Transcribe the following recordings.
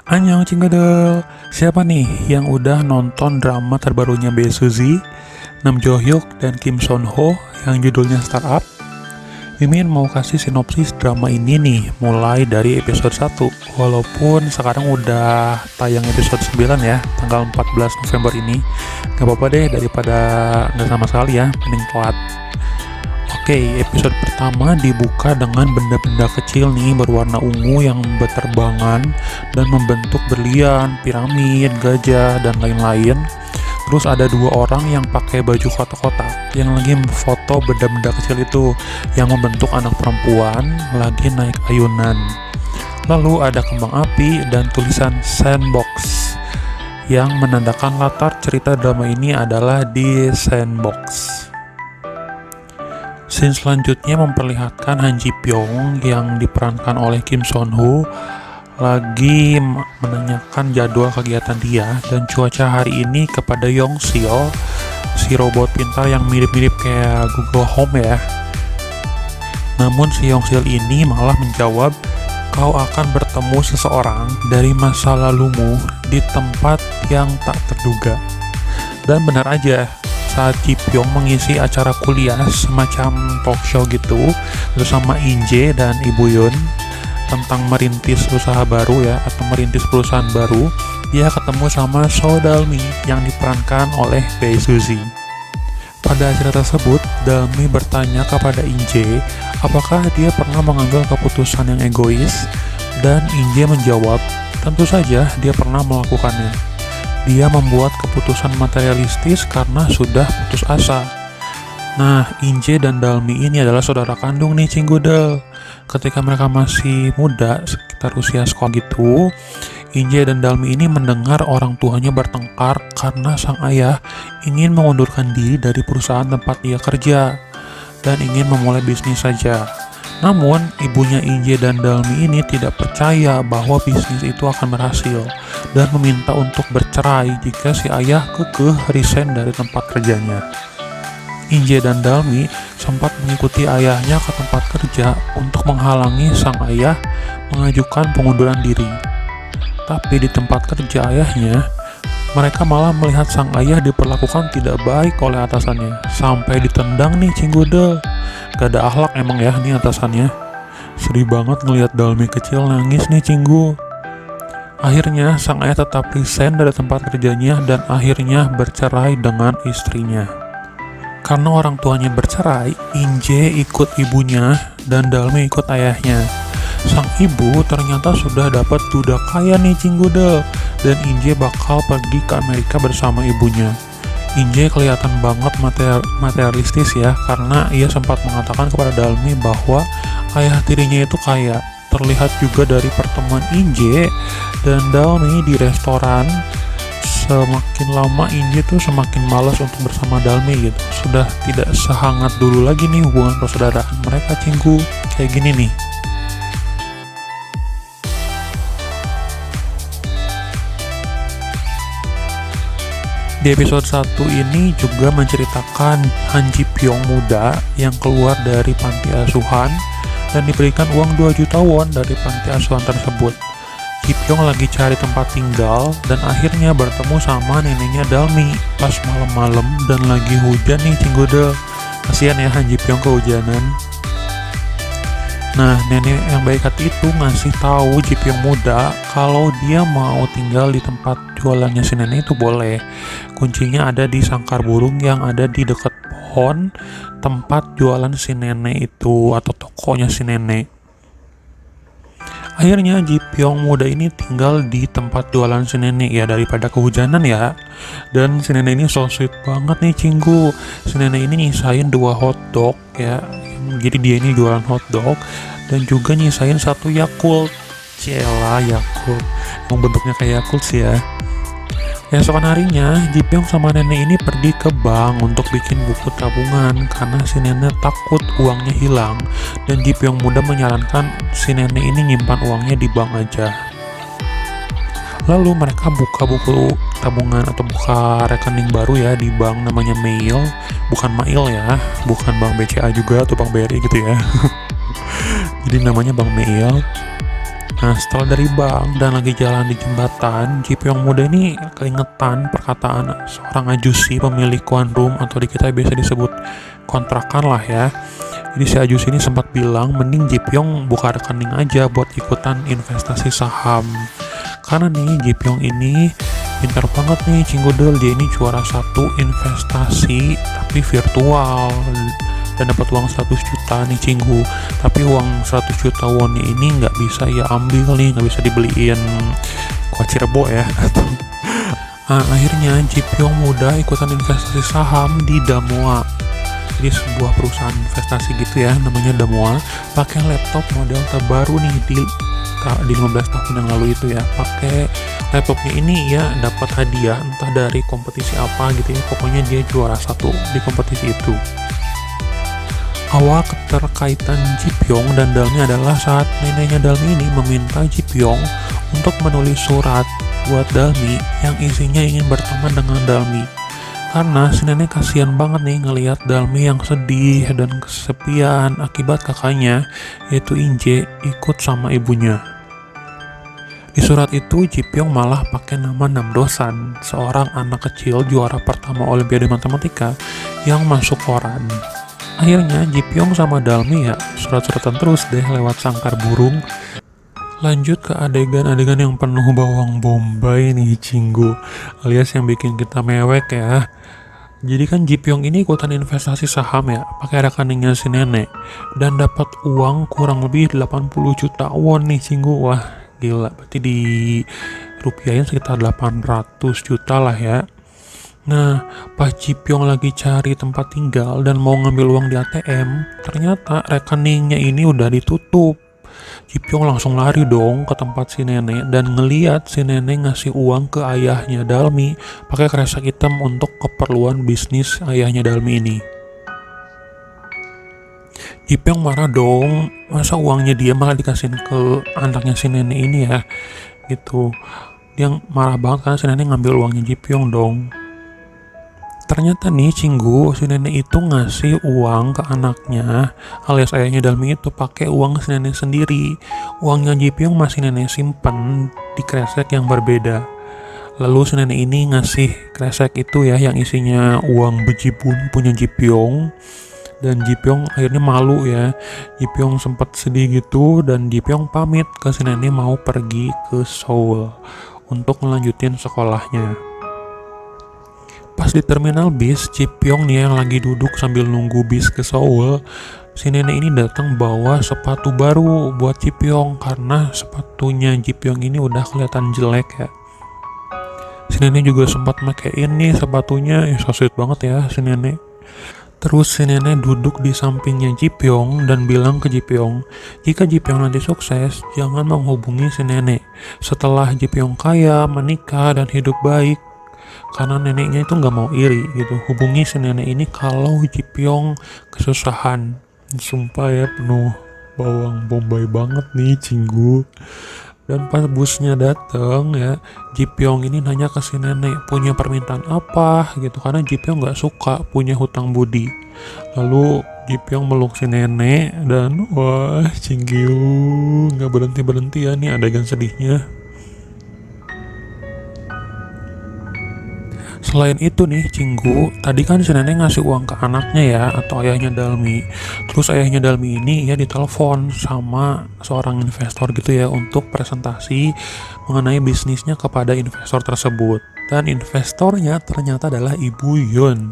Annyeong Cinggedel. Siapa nih yang udah nonton drama terbarunya Bae Suzy, Nam Jo Hyuk, dan Kim Son Ho yang judulnya Startup? Mimin mau kasih sinopsis drama ini nih, mulai dari episode 1. Walaupun sekarang udah tayang episode 9 ya, tanggal 14 November ini. Gak apa-apa deh, daripada gak sama sekali ya, mending telat. Oke, episode pertama dibuka dengan benda-benda kecil nih berwarna ungu yang berterbangan dan membentuk berlian, piramid, gajah, dan lain-lain. Terus ada dua orang yang pakai baju kotak-kotak yang lagi foto benda-benda kecil itu yang membentuk anak perempuan lagi naik ayunan. Lalu ada kembang api dan tulisan Sandbox yang menandakan latar cerita drama ini adalah di Sandbox. Scene selanjutnya memperlihatkan Han Ji Pyong yang diperankan oleh Kim Son Ho lagi menanyakan jadwal kegiatan dia dan cuaca hari ini kepada Yong Sil, si robot pintar yang mirip-mirip kayak Google Home ya. Namun si Yong Sil ini malah menjawab, kau akan bertemu seseorang dari masa lalumu di tempat yang tak terduga. Dan benar aja, saat Ji Pyong mengisi acara kuliah semacam talk show gitu bersama Inje dan Ibu Yun tentang merintis usaha baru ya, atau merintis perusahaan baru, dia ketemu sama So Dalmi yang diperankan oleh Bae Suzy. Pada acara tersebut, Dalmi bertanya kepada Inje apakah dia pernah mengambil keputusan yang egois, dan Inje menjawab tentu saja dia pernah melakukannya. Dia membuat keputusan materialistis karena sudah putus asa. Nah, Inje dan Dalmi ini adalah saudara kandung nih Cinggudel. Ketika mereka masih muda, sekitar usia sekolah gitu, Inje dan Dalmi ini mendengar orang tuanya bertengkar karena sang ayah ingin mengundurkan diri dari perusahaan tempat ia kerja dan ingin memulai bisnis saja. Namun, ibunya Inje dan Dalmi ini tidak percaya bahwa bisnis itu akan berhasil dan meminta untuk bercerai jika si ayah kekeh resign dari tempat kerjanya. Inje dan Dalmi sempat mengikuti ayahnya ke tempat kerja untuk menghalangi sang ayah mengajukan pengunduran diri. Tapi di tempat kerja ayahnya, mereka malah melihat sang ayah diperlakukan tidak baik oleh atasannya, sampai ditendang nih Cinggudel. Gak ada akhlak emang ya nih atasannya. Sedih banget ngelihat Dalmi kecil nangis nih Cinggu. Akhirnya sang ayah tetap resign dari tempat kerjanya dan akhirnya bercerai dengan istrinya. Karena orang tuanya bercerai, Inje ikut ibunya dan Dalmi ikut ayahnya. Sang ibu ternyata sudah dapat duda kaya nih Cinggudel, dan Inje bakal pergi ke Amerika bersama ibunya. Inje kelihatan banget materialistis ya, karena ia sempat mengatakan kepada Dalmi bahwa ayah tirinya itu kaya. Terlihat juga dari pertemuan Inje dan Dalmi di restoran. Semakin lama Inje tuh semakin malas untuk bersama Dalmi gitu. Sudah tidak sehangat dulu lagi nih hubungan persaudaraan mereka Cinggu. Kayak gini nih. Di episode 1 ini juga menceritakan Han Ji Pyong muda yang keluar dari panti asuhan dan diberikan uang 2 juta won dari panti asuhan tersebut. Ji Pyong lagi cari tempat tinggal dan akhirnya bertemu sama neneknya Dalmi pas malam-malam dan lagi hujan nih Cinggudel. Kasian ya Han Ji Pyong kehujanan. Nah, nenek yang baik hati itu ngasih tahu Ji Pyong muda kalau dia mau tinggal di tempat jualannya si nenek itu boleh. Kuncinya ada di sangkar burung yang ada di dekat pohon tempat jualan si nenek itu, atau tokonya si nenek. Akhirnya Ji Pyong muda ini tinggal di tempat jualan si nenek ya, daripada kehujanan ya. Dan si nenek ini so sweet banget nih Cinggu. Si nenek ini nyisain 2 hotdog ya. Jadi dia ini jualan hotdog dan juga nyisain 1 Yakult. Cela Yakult, yang bentuknya kayak Yakult sih ya. Esokan harinya, Ji Pyong sama nenek ini pergi ke bank untuk bikin buku tabungan karena si nenek takut uangnya hilang, dan Ji Pyong muda menyarankan si nenek ini nyimpan uangnya di bank aja. Lalu mereka buka buku tabungan atau buka rekening baru ya di bank namanya Mail, bukan Mail ya, bukan bank BCA juga atau bank BRI gitu ya. Jadi namanya bank Mail. Nah, setelah dari bank dan lagi jalan di jembatan, Ji Pyong muda ini keingetan perkataan seorang ajusi pemilik One Room atau di kita biasa disebut kontrakan lah ya. Jadi si ajusi ini sempat bilang mending Ji Pyong buka rekening aja buat ikutan investasi saham. Karena nih Ji Pyong ini pintar banget nih Cinggudel, dia ini juara satu investasi tapi virtual dan dapat uang 100 juta nih Cinggu. Tapi uang 100 juta won ini nggak bisa ya ambil nih, nggak bisa dibeliin kuah Cirebo ya. Nah, akhirnya Ji Pyong muda ikutan investasi saham di Damoa. Jadi sebuah perusahaan investasi gitu ya, namanya Damoa. Pakai laptop model terbaru nih di 15 tahun yang lalu itu ya. Pakai laptopnya ini ya dapat hadiah entah dari kompetisi apa gitu ya. Pokoknya dia juara satu di kompetisi itu. Awal keterkaitan Ji Pyong dan Dalmi adalah saat neneknya Dalmi ini meminta Ji Pyong untuk menulis surat buat Dalmi yang isinya ingin berteman dengan Dalmi. Karena si nenek kasihan banget nih ngelihat Dalmi yang sedih dan kesepian akibat kakaknya yaitu Inje ikut sama ibunya. Di surat itu Ji Pyong malah pakai nama Namdosan, seorang anak kecil juara pertama Olimpiade Matematika yang masuk koran. Akhirnya Ji Pyong sama Dalmi ya surat-suratan terus deh lewat sangkar burung. Lanjut ke adegan-adegan yang penuh bawang bombay nih Cinggu, alias yang bikin kita mewek ya. Jadi kan Ji Pyong ini ikutan investasi saham ya, pakai rekeningnya si nenek dan dapat uang kurang lebih 80 juta won nih Cinggu. Wah gila, berarti di rupiahin sekitar 800 juta lah ya. Nah, pas Ji Pyong lagi cari tempat tinggal dan mau ngambil uang di ATM, ternyata rekeningnya ini udah ditutup. Ji Pyong langsung lari dong ke tempat si nenek dan ngeliat si nenek ngasih uang ke ayahnya Dalmi pakai kresek hitam untuk keperluan bisnis ayahnya Dalmi ini. Ji Pyong marah dong, masa uangnya dia malah dikasihin ke anaknya si nenek ini ya, gitu. Dia marah banget karena si nenek ngambil uangnya Ji Pyong dong. Ternyata nih Cinggu, si nenek itu ngasih uang ke anaknya alias ayahnya Dalmi itu pakai uang si nenek sendiri. Uangnya Ji Pyong masih nenek simpen di kresek yang berbeda. Lalu si nenek ini ngasih kresek itu ya yang isinya uang bejibun punya Ji Pyong. Dan Ji Pyong akhirnya malu ya. Ji Pyong sempat sedih gitu dan Ji Pyong pamit ke si nenek mau pergi ke Seoul untuk melanjutin sekolahnya. Pas di terminal bis, Ji Pyong nih yang lagi duduk sambil nunggu bis ke Seoul, si nenek ini datang bawa sepatu baru buat Ji Pyong karena sepatunya Ji Pyong ini udah kelihatan jelek ya. Si nenek juga sempat makein nih sepatunya, so sweet banget ya si nenek. Terus si nenek duduk di sampingnya Ji Pyong dan bilang ke Ji Pyong, jika Ji Pyong nanti sukses, jangan menghubungi si nenek. Setelah Ji Pyong kaya, menikah, dan hidup baik, karena neneknya itu nggak mau iri gitu, hubungi si nenek ini kalau Ji Pyong kesusahan. Sumpah ya penuh bawang bombay banget nih Cinggu. Dan pas busnya dateng ya, Ji Pyong ini nanya ke si nenek punya permintaan apa gitu, karena Ji Pyong nggak suka punya hutang budi. Lalu Ji Pyong meluk si nenek dan wah Cinggu nggak berhenti ya nih adegan sedihnya. Selain itu nih Cinggu, tadi kan si nenek ngasih uang ke anaknya ya atau ayahnya Dalmi. Terus ayahnya Dalmi ini ya ditelepon sama seorang investor gitu ya untuk presentasi mengenai bisnisnya kepada investor tersebut. Dan investornya ternyata adalah Ibu Yun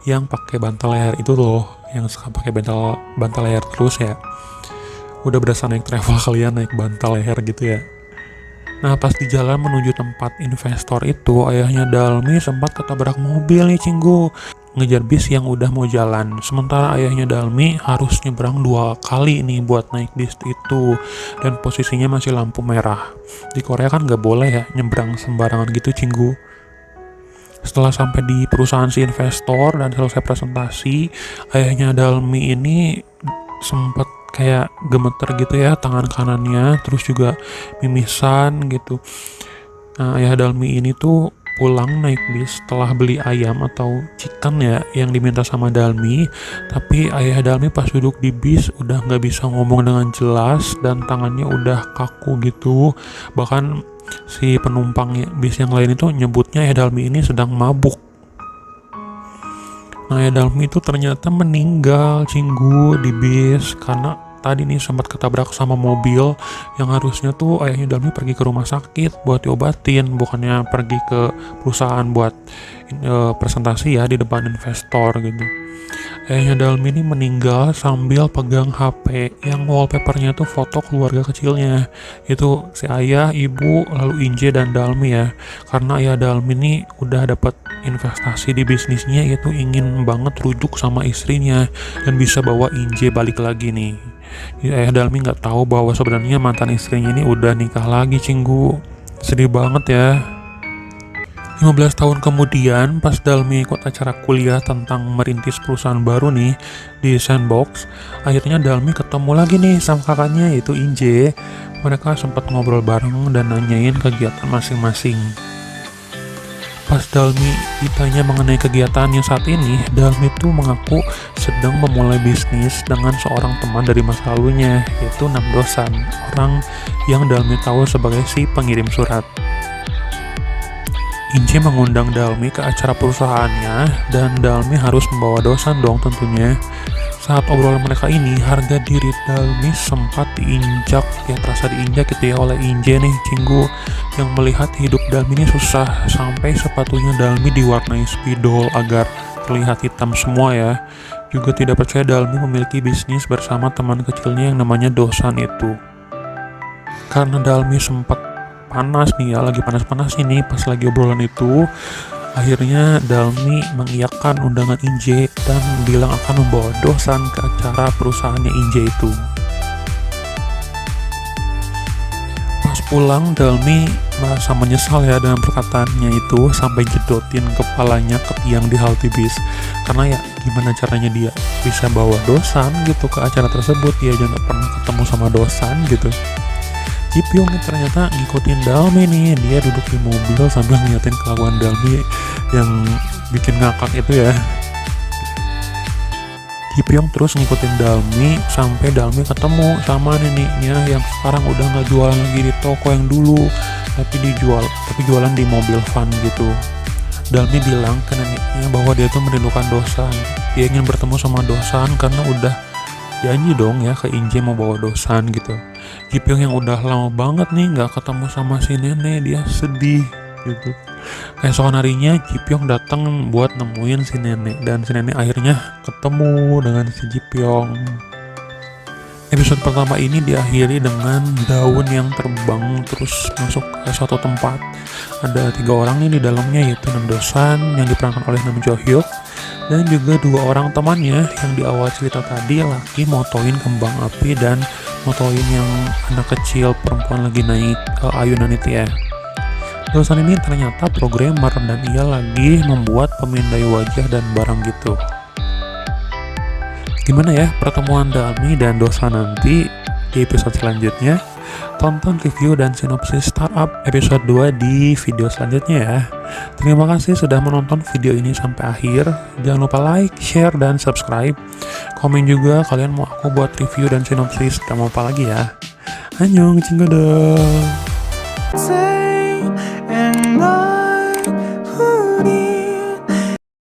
yang pakai bantal leher itu loh, yang suka pakai bantal leher terus ya. Udah berasa naik travel kalian naik bantal leher gitu ya. Nah pas di jalan menuju tempat investor itu, ayahnya Dalmi sempat ketabrak mobil nih Cinggu, ngejar bis yang udah mau jalan. Sementara ayahnya Dalmi harus nyebrang 2 kali nih buat naik bis itu, dan posisinya masih lampu merah. Di Korea kan gak boleh ya nyebrang sembarangan gitu Cinggu. Setelah sampai di perusahaan si investor dan selesai presentasi, ayahnya Dalmi ini sempat kayak gemeter gitu ya tangan kanannya, terus juga mimisan gitu. Nah ayah Dalmi ini tuh pulang naik bis setelah beli ayam atau chicken ya yang diminta sama Dalmi, tapi ayah Dalmi pas duduk di bis udah nggak bisa ngomong dengan jelas dan tangannya udah kaku gitu. Bahkan si penumpang bis yang lain itu nyebutnya ayah Dalmi ini sedang mabuk. Nah, ayah Dalmi itu ternyata meninggal Cinggu di bis karena tadi nih sempat ketabrak sama mobil yang harusnya tuh ayahnya Dalmi pergi ke rumah sakit buat diobatin, bukannya pergi ke perusahaan buat presentasi ya di depan investor gitu. Ayahnya Dalmi ini meninggal sambil pegang HP yang wallpapernya tuh foto keluarga kecilnya. Itu si ayah, ibu, lalu Inje dan Dalmi ya. Karena ayah Dalmi ini udah dapat investasi di bisnisnya, itu ingin banget rujuk sama istrinya dan bisa bawa Inje balik lagi nih. Ayah Dalmi nggak tahu bahwa sebenarnya mantan istrinya ini udah nikah lagi Cinggu. Sedih banget ya. 15 tahun kemudian pas Dalmi ikut acara kuliah tentang merintis perusahaan baru nih di Sandbox, akhirnya Dalmi ketemu lagi nih sama kakaknya yaitu Inje. Mereka sempat ngobrol bareng dan nanyain kegiatan masing-masing. Pas Dalmi ditanya mengenai kegiatannya saat ini, Dalmi tuh mengaku sedang memulai bisnis dengan seorang teman dari masa lalunya, yaitu Namdosan, orang yang Dalmi tahu sebagai si pengirim surat. Inje mengundang Dalmi ke acara perusahaannya, dan Dalmi harus membawa Dosan dong tentunya. Saat obrolan mereka ini, harga diri Dalmi sempat diinjak, ya terasa diinjak gitu ya oleh Inje nih Cinggu, yang melihat hidup Dalmi ini susah, sampai sepatunya Dalmi diwarnai spidol agar terlihat hitam semua ya. Juga tidak percaya Dalmi memiliki bisnis bersama teman kecilnya yang namanya Dosan itu. Karena Dalmi sempat panas nih ya, lagi panas-panas ini pas lagi obrolan itu, akhirnya Dalmi mengiyakan undangan Inje dan bilang akan membawa Dosan ke acara perusahaannya Inje itu. Pas pulang, Dalmi merasa menyesal ya dengan perkataannya itu, sampai jedotin kepalanya ke tiang di halte bis. Karena ya gimana caranya dia bisa bawa Dosan gitu ke acara tersebut, dia aja gak pernah ketemu sama Dosan gitu. Jipyong ternyata ngikutin Dalmi nih, dia duduk di mobil sambil ngeliatin kelakuan Dalmi yang bikin ngakak itu ya. Jipyong terus ngikutin Dalmi sampai Dalmi ketemu sama neneknya yang sekarang udah nggak jualan lagi di toko yang dulu, tapi jualan di mobil van gitu. Dalmi bilang ke neneknya bahwa dia tuh merindukan Dosan, dia ingin bertemu sama Dosan karena udah janji dong ya ke Inje mau bawa Dosan gitu. Jipyong yang udah lama banget nih nggak ketemu sama si nenek, dia sedih gitu. Keesokan harinya Jipyong datang buat nemuin si nenek, dan si nenek akhirnya ketemu dengan si Jipyong. Episode pertama ini diakhiri dengan daun yang terbang terus masuk ke suatu tempat. Ada 3 orang nih di dalamnya, yaitu Namdosan yang diperankan oleh Nam Jo Hyuk, dan juga 2 orang temannya yang di awal cerita tadi lagi motoin kembang api dan motoin yang anak kecil perempuan lagi naik ayunan itu ya. Dosan ini ternyata programmer dan ia lagi membuat pemindai wajah dan barang gitu. Gimana ya pertemuan Dalmi dan Dosan nanti di episode selanjutnya? Tonton review dan sinopsis Startup episode 2 di video selanjutnya ya. Terima kasih sudah menonton video ini sampai akhir. Jangan lupa like, share, dan subscribe. Komen juga kalian mau aku buat review dan sinopsis dan mau apa lagi ya. Annyeong, cinggodong.